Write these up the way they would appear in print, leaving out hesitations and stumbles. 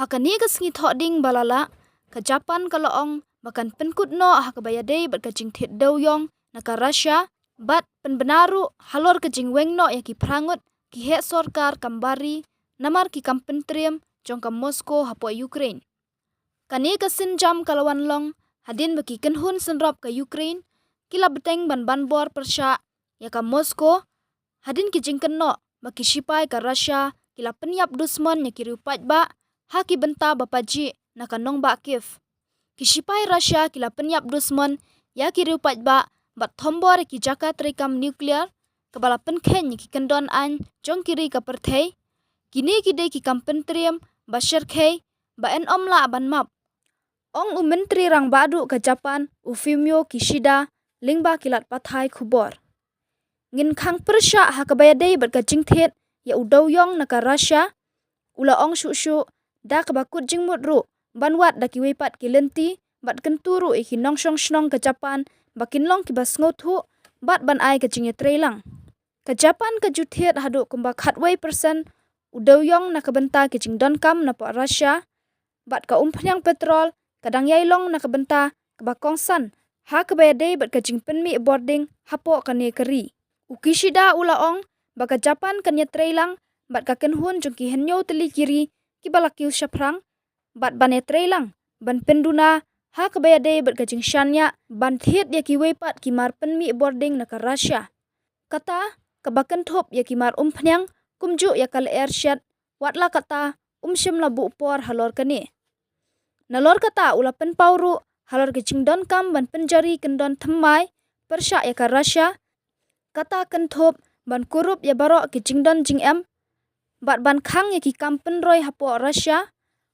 Makani kesengi thoding balala ke Japan kaloong makan penkut no ke bayadei bat kajing thet doyong naka Russia bat penbenaru halor kajing weng no ya ki prangut ki het sorkar kambari namar ki kampentriam jong ka Moscow hapo Ukraine. Kani kesin jam kalawan long hadin baki kenhun senrop ke Ukraine kila beteng ban bor persya ya ka Moscow hadin ki jingken no baki sipai ka Russia kila penyap dusman ya ki rupat ba haki benta bapaji naka nong ba Kiev. Kisipai Russia kila penyap dusman ya ki rupat ba bat thombor ki jaka trikam nuklear kebala penken ki kendon an jong kiri ka perthei kini kide ki kampentriam Bashar Kei ba en omla ban map. Ong menteri rang badu ke Japan Fumio Kishida lingba kilat pathai khubor. Ngin khang persya ha kabayadei bat ka jingthet ya udoyong naka Russia ula ong shu da ka bakut jingmut ru banwat da ki wepat ki lenti bat kenturu iki nongsong snong ke Japan bakin long ki bas ngothu bat ban ai ke jingye trailang. Ke Japan ke juthet hadu kumba khatway persen udoyong na kabenta ki jingdon kam na po Russia bat ka umpanyang petrol kadang yailong na kabenta kabakongsan ha kabayadei bat ka jingpenmi boarding hapo kane keri. Ukishida ula ong baka Japan kanya trailang bat ka kenhun jong ki henyo teli kiri ki balakiu syaprang bat bane trailang ban penduna ha kabayadei bat ka jing shanya ban thiet ya ki wepat ki mar penmi boarding na ka Russia. Kata kabakan thop ya ki mar umpanyang kumju ya kal airshad watla kata shim la bu por halor kane. Nalor kata ula pen pauru halor ke jingdon kam ban penjari kendon themai persya ya ka Russia kata kenthop ban kurup ya barok ki jingdon jing em bat ban khang ya ki kampen roy hapo Russia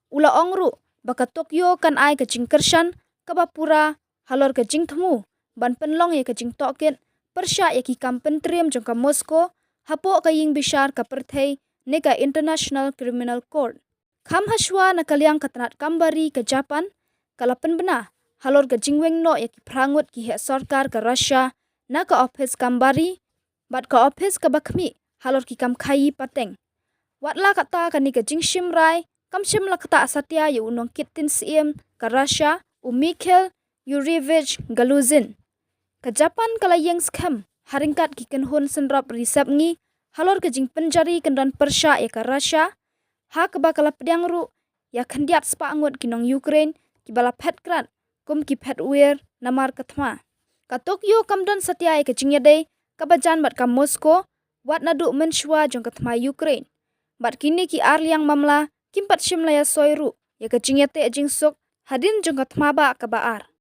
ula ongru baka Tokyo kan ai ke jing kershan kabapura halor ke jing thmu ban penlong ya ke jing toket persya ya ki kampen triam jong ka Moscow hapo ka ying bishar ka perthei nega International Criminal Court. Kham haswa na kalyang katnat kambari ke Japan kalapen bena halor ke jingweng no ya ki prangut ki he sarkar ke Russia na ka office kambari bat ka office ka bakmi halor ki kam khayi pateng. Watla kata kani ke jingshim rai kamshim la kata asatya yu unong kitin siem ka Russia Mikhail Yurievich Galuzin. Ke Japan kala yang skam haringkat ki kenhun senrop risap ngi halor ke jing penjari kendon persya ya ka Russia ha ke bakala pedang ru ya khendiat spa angut kinong Ukraine ki bala phetkrat kum ki phetwer namar kathma. Ka Tokyo kamdon satya ya ke jingyadei kabajan bat ka Moscow wat nadu menshwa jong kathma Ukraine. Bat kini ki arliang mamla kimpat shimla ya soiru ya ke jingyate jingsuk hadin jong kathma ba ka baar.